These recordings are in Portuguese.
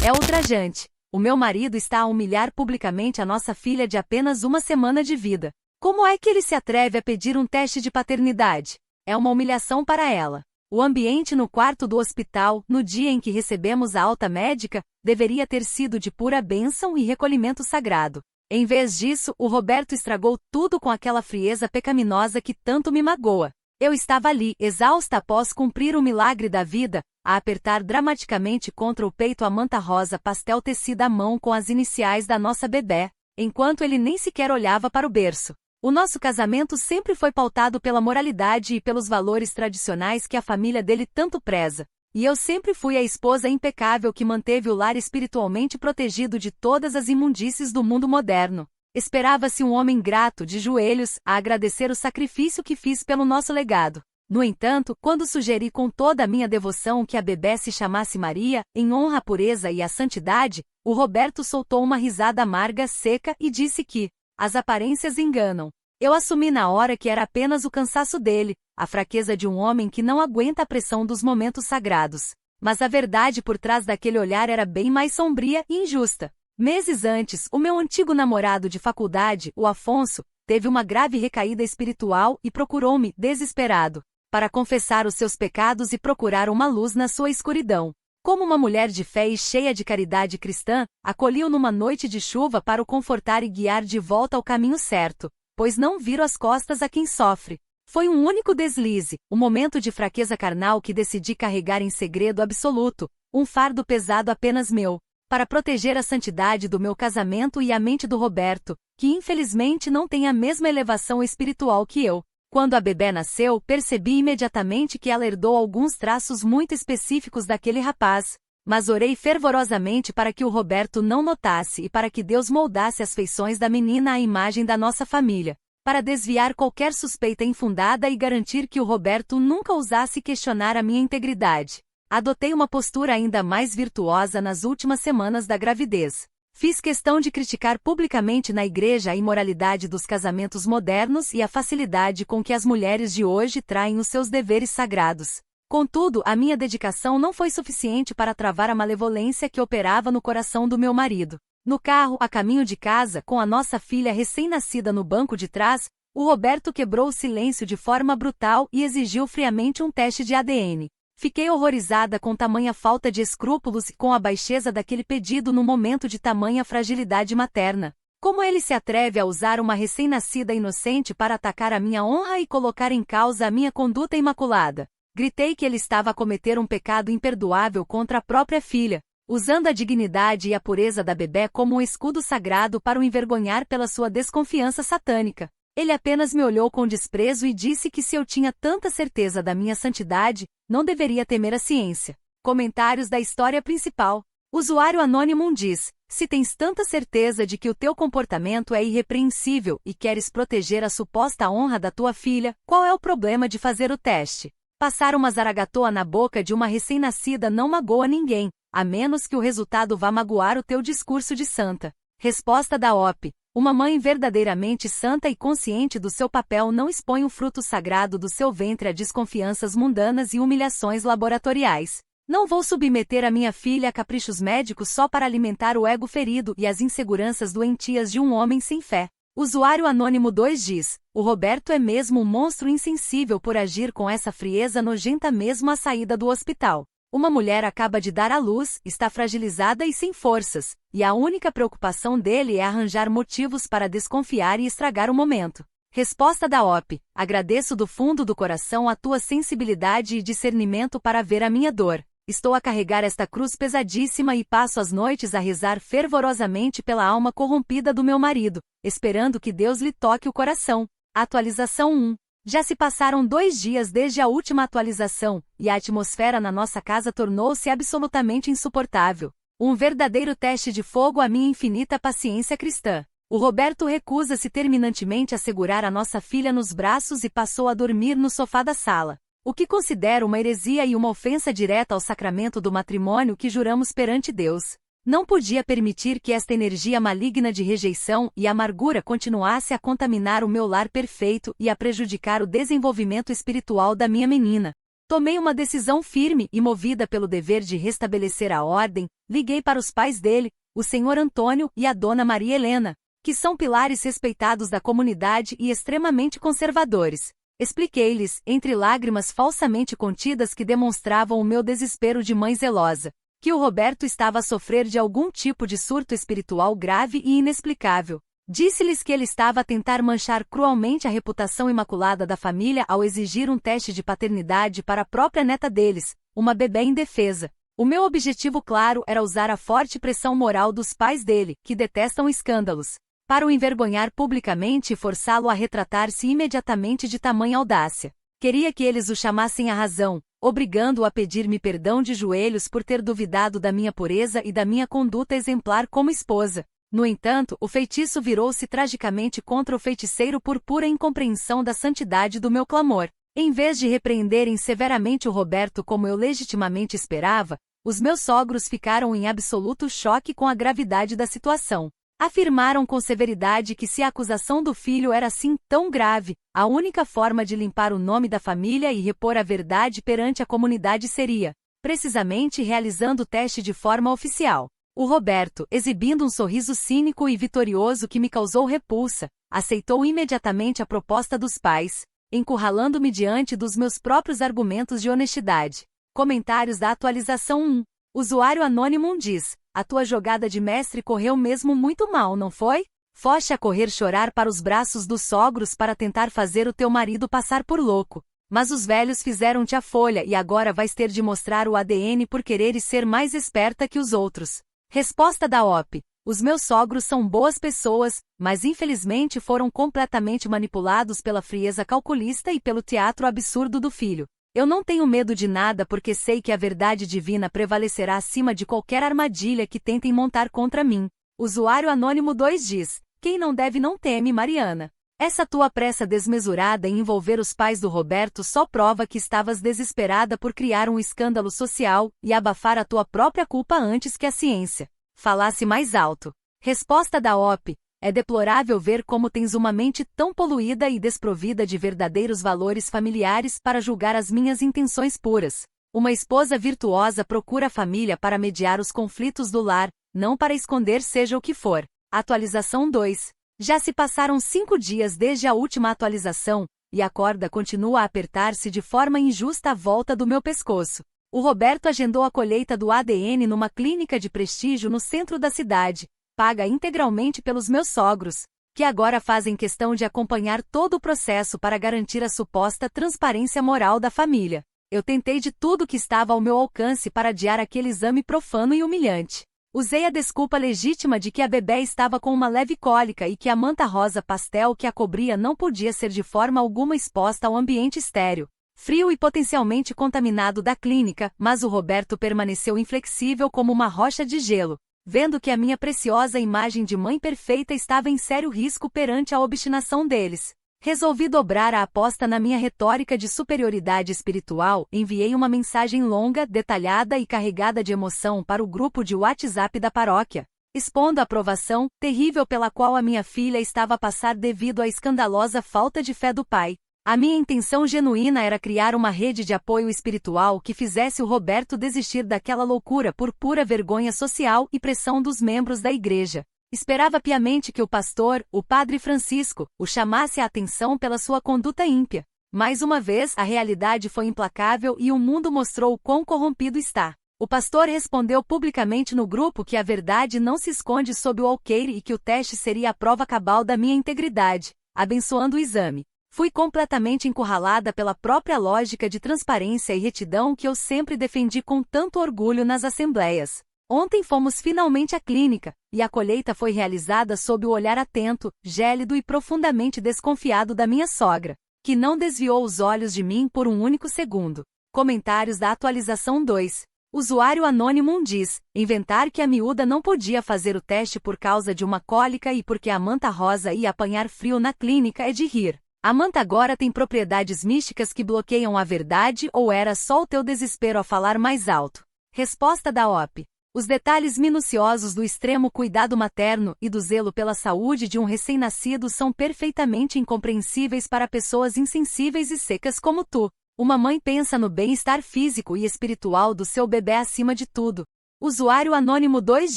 É ultrajante. O meu marido está a humilhar publicamente a nossa filha de apenas uma semana de vida. Como é que ele se atreve a pedir um teste de paternidade? É uma humilhação para ela. O ambiente no quarto do hospital, no dia em que recebemos a alta médica, deveria ter sido de pura bênção e recolhimento sagrado. Em vez disso, o Roberto estragou tudo com aquela frieza pecaminosa que tanto me magoa. Eu estava ali, exausta após cumprir o milagre da vida, a apertar dramaticamente contra o peito a manta rosa pastel tecida à mão com as iniciais da nossa bebé, enquanto ele nem sequer olhava para o berço. O nosso casamento sempre foi pautado pela moralidade e pelos valores tradicionais que a família dele tanto preza, e eu sempre fui a esposa impecável que manteve o lar espiritualmente protegido de todas as imundícies do mundo moderno. Esperava-se um homem grato, de joelhos, a agradecer o sacrifício que fiz pelo nosso legado. No entanto, quando sugeri com toda a minha devoção que a bebé se chamasse Maria, em honra à pureza e à santidade, o Roberto soltou uma risada amarga, seca e disse que as aparências enganam. Eu assumi na hora que era apenas o cansaço dele, a fraqueza de um homem que não aguenta a pressão dos momentos sagrados. Mas a verdade por trás daquele olhar era bem mais sombria e injusta. Meses antes, o meu antigo namorado de faculdade, o Afonso, teve uma grave recaída espiritual e procurou-me, desesperado, para confessar os seus pecados e procurar uma luz na sua escuridão. Como uma mulher de fé e cheia de caridade cristã, acolhi-o numa noite de chuva para o confortar e guiar de volta ao caminho certo, pois não viro as costas a quem sofre. Foi um único deslize, um momento de fraqueza carnal que decidi carregar em segredo absoluto, um fardo pesado apenas meu, para proteger a santidade do meu casamento e a mente do Roberto, que infelizmente não tem a mesma elevação espiritual que eu. Quando a bebé nasceu, percebi imediatamente que ela herdou alguns traços muito específicos daquele rapaz, mas orei fervorosamente para que o Roberto não notasse e para que Deus moldasse as feições da menina à imagem da nossa família, para desviar qualquer suspeita infundada e garantir que o Roberto nunca ousasse questionar a minha integridade. Adotei uma postura ainda mais virtuosa nas últimas semanas da gravidez. Fiz questão de criticar publicamente na igreja a imoralidade dos casamentos modernos e a facilidade com que as mulheres de hoje traem os seus deveres sagrados. Contudo, a minha dedicação não foi suficiente para travar a malevolência que operava no coração do meu marido. No carro, a caminho de casa, com a nossa filha recém-nascida no banco de trás, o Roberto quebrou o silêncio de forma brutal e exigiu friamente um teste de ADN. Fiquei horrorizada com tamanha falta de escrúpulos e com a baixeza daquele pedido no momento de tamanha fragilidade materna. Como ele se atreve a usar uma recém-nascida inocente para atacar a minha honra e colocar em causa a minha conduta imaculada? Gritei que ele estava a cometer um pecado imperdoável contra a própria filha, usando a dignidade e a pureza da bebé como um escudo sagrado para o envergonhar pela sua desconfiança satânica. Ele apenas me olhou com desprezo e disse que se eu tinha tanta certeza da minha santidade, não deveria temer a ciência. Comentários da história principal. Usuário anônimo diz: se tens tanta certeza de que o teu comportamento é irrepreensível e queres proteger a suposta honra da tua filha, qual é o problema de fazer o teste? Passar uma zaragatoa na boca de uma recém-nascida não magoa ninguém, a menos que o resultado vá magoar o teu discurso de santa. Resposta da OP. Uma mãe verdadeiramente santa e consciente do seu papel não expõe o fruto sagrado do seu ventre a desconfianças mundanas e humilhações laboratoriais. Não vou submeter a minha filha a caprichos médicos só para alimentar o ego ferido e as inseguranças doentias de um homem sem fé. Usuário anônimo 2 diz: o Roberto é mesmo um monstro insensível por agir com essa frieza nojenta mesmo à saída do hospital. Uma mulher acaba de dar à luz, está fragilizada e sem forças, e a única preocupação dele é arranjar motivos para desconfiar e estragar o momento. Resposta da OP. Agradeço do fundo do coração a tua sensibilidade e discernimento para ver a minha dor. Estou a carregar esta cruz pesadíssima e passo as noites a rezar fervorosamente pela alma corrompida do meu marido, esperando que Deus lhe toque o coração. Atualização 1. Já se passaram 2 dias desde a última atualização, e a atmosfera na nossa casa tornou-se absolutamente insuportável. Um verdadeiro teste de fogo à minha infinita paciência cristã. O Roberto recusa-se terminantemente a segurar a nossa filha nos braços e passou a dormir no sofá da sala. O que considero uma heresia e uma ofensa direta ao sacramento do matrimônio que juramos perante Deus. Não podia permitir que esta energia maligna de rejeição e amargura continuasse a contaminar o meu lar perfeito e a prejudicar o desenvolvimento espiritual da minha menina. Tomei uma decisão firme e, movida pelo dever de restabelecer a ordem, liguei para os pais dele, o senhor Antônio e a dona Maria Helena, que são pilares respeitados da comunidade e extremamente conservadores. Expliquei-lhes, entre lágrimas falsamente contidas que demonstravam o meu desespero de mãe zelosa, que o Roberto estava a sofrer de algum tipo de surto espiritual grave e inexplicável. Disse-lhes que ele estava a tentar manchar cruelmente a reputação imaculada da família ao exigir um teste de paternidade para a própria neta deles, uma bebê indefesa. O meu objetivo claro era usar a forte pressão moral dos pais dele, que detestam escândalos, para o envergonhar publicamente e forçá-lo a retratar-se imediatamente de tamanha audácia. Queria que eles o chamassem à razão, obrigando-o a pedir-me perdão de joelhos por ter duvidado da minha pureza e da minha conduta exemplar como esposa. No entanto, o feitiço virou-se tragicamente contra o feiticeiro por pura incompreensão da santidade do meu clamor. Em vez de repreenderem severamente o Roberto como eu legitimamente esperava, os meus sogros ficaram em absoluto choque com a gravidade da situação. Afirmaram com severidade que se a acusação do filho era assim tão grave, a única forma de limpar o nome da família e repor a verdade perante a comunidade seria, precisamente, realizando o teste de forma oficial. O Roberto, exibindo um sorriso cínico e vitorioso que me causou repulsa, aceitou imediatamente a proposta dos pais, encurralando-me diante dos meus próprios argumentos de honestidade. Comentários da atualização 1. Usuário anônimo diz: a tua jogada de mestre correu mesmo muito mal, não foi? Foste a correr chorar para os braços dos sogros para tentar fazer o teu marido passar por louco. Mas os velhos fizeram-te a folha e agora vais ter de mostrar o ADN por quereres ser mais esperta que os outros. Resposta da OP. Os meus sogros são boas pessoas, mas infelizmente foram completamente manipulados pela frieza calculista e pelo teatro absurdo do filho. Eu não tenho medo de nada porque sei que a verdade divina prevalecerá acima de qualquer armadilha que tentem montar contra mim. Usuário anônimo 2 diz: quem não deve não teme, Mariana. Essa tua pressa desmesurada em envolver os pais do Roberto só prova que estavas desesperada por criar um escândalo social e abafar a tua própria culpa antes que a ciência falasse mais alto. Resposta da OP. É deplorável ver como tens uma mente tão poluída e desprovida de verdadeiros valores familiares para julgar as minhas intenções puras. Uma esposa virtuosa procura a família para mediar os conflitos do lar, não para esconder seja o que for. Atualização 2. Já se passaram 5 dias desde a última atualização, e a corda continua a apertar-se de forma injusta à volta do meu pescoço. O Roberto agendou a colheita do ADN numa clínica de prestígio no centro da cidade, paga integralmente pelos meus sogros, que agora fazem questão de acompanhar todo o processo para garantir a suposta transparência moral da família. Eu tentei de tudo que estava ao meu alcance para adiar aquele exame profano e humilhante. Usei a desculpa legítima de que a bebé estava com uma leve cólica e que a manta rosa pastel que a cobria não podia ser de forma alguma exposta ao ambiente estéril, frio e potencialmente contaminado da clínica, mas o Roberto permaneceu inflexível como uma rocha de gelo, vendo que a minha preciosa imagem de mãe perfeita estava em sério risco perante a obstinação deles. Resolvi dobrar a aposta na minha retórica de superioridade espiritual, enviei uma mensagem longa, detalhada e carregada de emoção para o grupo de WhatsApp da paróquia, expondo a provação terrível pela qual a minha filha estava a passar devido à escandalosa falta de fé do pai. A minha intenção genuína era criar uma rede de apoio espiritual que fizesse o Roberto desistir daquela loucura por pura vergonha social e pressão dos membros da igreja. Esperava piamente que o pastor, o padre Francisco, o chamasse a atenção pela sua conduta ímpia. Mais uma vez, a realidade foi implacável e o mundo mostrou o quão corrompido está. O pastor respondeu publicamente no grupo que a verdade não se esconde sob o alqueire e que o teste seria a prova cabal da minha integridade, abençoando o exame. Fui completamente encurralada pela própria lógica de transparência e retidão que eu sempre defendi com tanto orgulho nas assembleias. Ontem fomos finalmente à clínica, e a colheita foi realizada sob o olhar atento, gélido e profundamente desconfiado da minha sogra, que não desviou os olhos de mim por um único segundo. Comentários da atualização 2. Usuário anônimo diz: inventar que a miúda não podia fazer o teste por causa de uma cólica e porque a manta rosa ia apanhar frio na clínica é de rir. A manta agora tem propriedades místicas que bloqueiam a verdade ou era só o teu desespero a falar mais alto? Resposta da OP. Os detalhes minuciosos do extremo cuidado materno e do zelo pela saúde de um recém-nascido são perfeitamente incompreensíveis para pessoas insensíveis e secas como tu. Uma mãe pensa no bem-estar físico e espiritual do seu bebê acima de tudo. Usuário Anônimo 2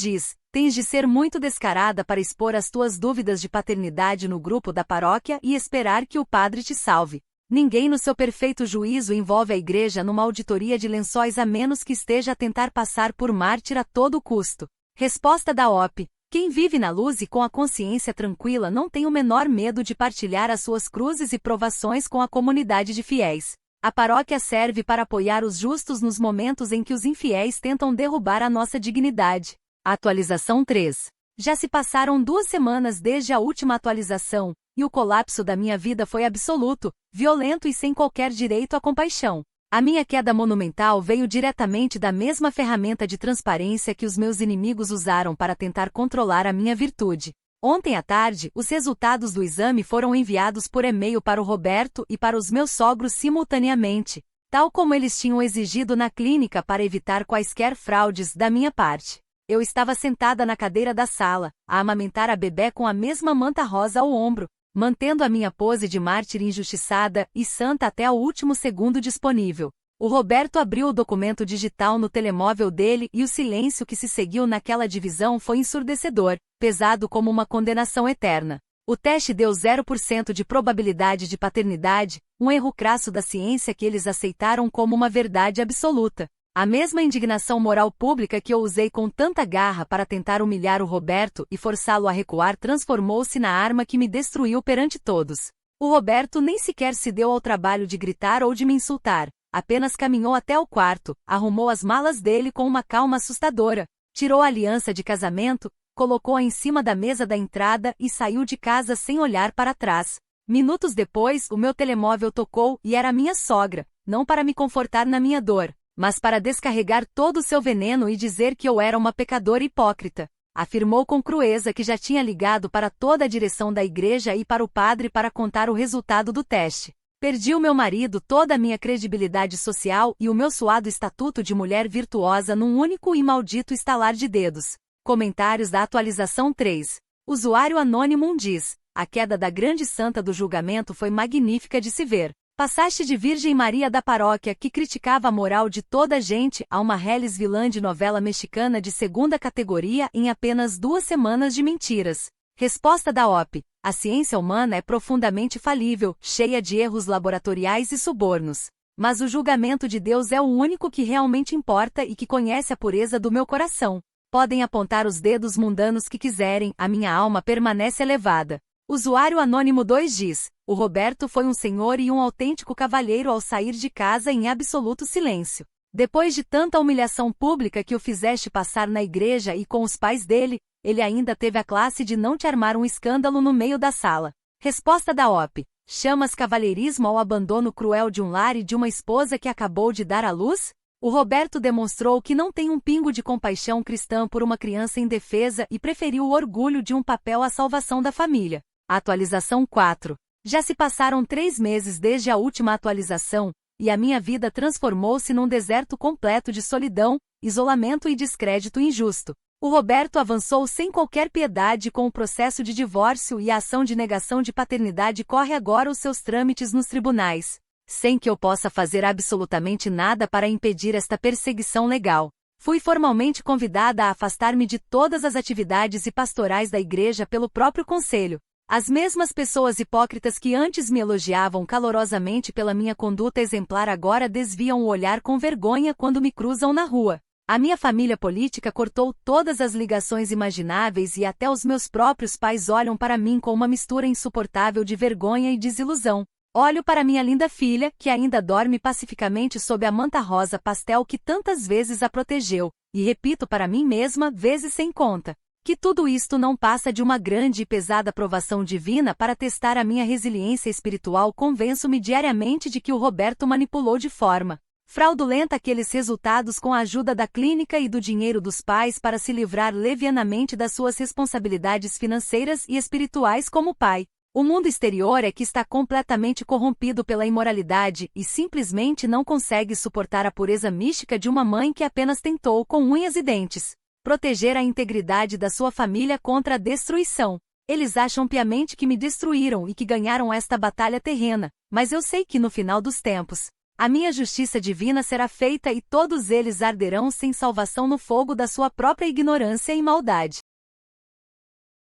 diz: tens de ser muito descarada para expor as tuas dúvidas de paternidade no grupo da paróquia e esperar que o padre te salve. Ninguém no seu perfeito juízo envolve a igreja numa auditoria de lençóis a menos que esteja a tentar passar por mártir a todo custo. Resposta da OP: quem vive na luz e com a consciência tranquila não tem o menor medo de partilhar as suas cruzes e provações com a comunidade de fiéis. A paróquia serve para apoiar os justos nos momentos em que os infiéis tentam derrubar a nossa dignidade. Atualização 3. Já se passaram 2 semanas desde a última atualização, e o colapso da minha vida foi absoluto, violento e sem qualquer direito à compaixão. A minha queda monumental veio diretamente da mesma ferramenta de transparência que os meus inimigos usaram para tentar controlar a minha virtude. Ontem à tarde, os resultados do exame foram enviados por e-mail para o Roberto e para os meus sogros simultaneamente, tal como eles tinham exigido na clínica para evitar quaisquer fraudes da minha parte. Eu estava sentada na cadeira da sala, a amamentar a bebê com a mesma manta rosa ao ombro, mantendo a minha pose de mártir injustiçada e santa até o último segundo disponível. O Roberto abriu o documento digital no telemóvel dele e o silêncio que se seguiu naquela divisão foi ensurdecedor, pesado como uma condenação eterna. O teste deu 0% de probabilidade de paternidade, um erro crasso da ciência que eles aceitaram como uma verdade absoluta. A mesma indignação moral pública que eu usei com tanta garra para tentar humilhar o Roberto e forçá-lo a recuar transformou-se na arma que me destruiu perante todos. O Roberto nem sequer se deu ao trabalho de gritar ou de me insultar, apenas caminhou até o quarto, arrumou as malas dele com uma calma assustadora, tirou a aliança de casamento, colocou-a em cima da mesa da entrada e saiu de casa sem olhar para trás. Minutos depois, o meu telemóvel tocou e era minha sogra, não para me confortar na minha dor, mas para descarregar todo o seu veneno e dizer que eu era uma pecadora hipócrita. Afirmou com crueza que já tinha ligado para toda a direção da igreja e para o padre para contar o resultado do teste. Perdi o meu marido, toda a minha credibilidade social e o meu suado estatuto de mulher virtuosa num único e maldito estalar de dedos. Comentários da atualização 3. Usuário Anônimo 1 diz: a queda da grande santa do julgamento foi magnífica de se ver. Passaste de Virgem Maria da paróquia que criticava a moral de toda a gente a uma reles vilã de novela mexicana de segunda categoria em apenas 2 semanas de mentiras. Resposta da OP: a ciência humana é profundamente falível, cheia de erros laboratoriais e subornos. Mas o julgamento de Deus é o único que realmente importa e que conhece a pureza do meu coração. Podem apontar os dedos mundanos que quiserem, a minha alma permanece elevada. Usuário Anônimo 2 diz: o Roberto foi um senhor e um autêntico cavalheiro ao sair de casa em absoluto silêncio. Depois de tanta humilhação pública que o fizeste passar na igreja e com os pais dele, ele ainda teve a classe de não te armar um escândalo no meio da sala. Resposta da OP: chamas cavalheirismo ao abandono cruel de um lar e de uma esposa que acabou de dar à luz? O Roberto demonstrou que não tem um pingo de compaixão cristã por uma criança indefesa e preferiu o orgulho de um papel à salvação da família. Atualização 4. Já se passaram 3 meses desde a última atualização, e a minha vida transformou-se num deserto completo de solidão, isolamento e descrédito injusto. O Roberto avançou sem qualquer piedade com o processo de divórcio e a ação de negação de paternidade corre agora os seus trâmites nos tribunais, sem que eu possa fazer absolutamente nada para impedir esta perseguição legal. Fui formalmente convidada a afastar-me de todas as atividades e pastorais da igreja pelo próprio conselho. As mesmas pessoas hipócritas que antes me elogiavam calorosamente pela minha conduta exemplar agora desviam o olhar com vergonha quando me cruzam na rua. A minha família política cortou todas as ligações imagináveis e até os meus próprios pais olham para mim com uma mistura insuportável de vergonha e desilusão. Olho para minha linda filha, que ainda dorme pacificamente sob a manta rosa pastel que tantas vezes a protegeu, e repito para mim mesma, vezes sem conta, que tudo isto não passa de uma grande e pesada provação divina para testar a minha resiliência espiritual. Convenço-me diariamente de que o Roberto manipulou de forma fraudulenta aqueles resultados com a ajuda da clínica e do dinheiro dos pais para se livrar levianamente das suas responsabilidades financeiras e espirituais como pai. O mundo exterior é que está completamente corrompido pela imoralidade e simplesmente não consegue suportar a pureza mística de uma mãe que apenas tentou, com unhas e dentes, proteger a integridade da sua família contra a destruição. Eles acham piamente que me destruíram e que ganharam esta batalha terrena, mas eu sei que no final dos tempos, A minha justiça divina será feita e todos eles arderão sem salvação no fogo da sua própria ignorância e maldade.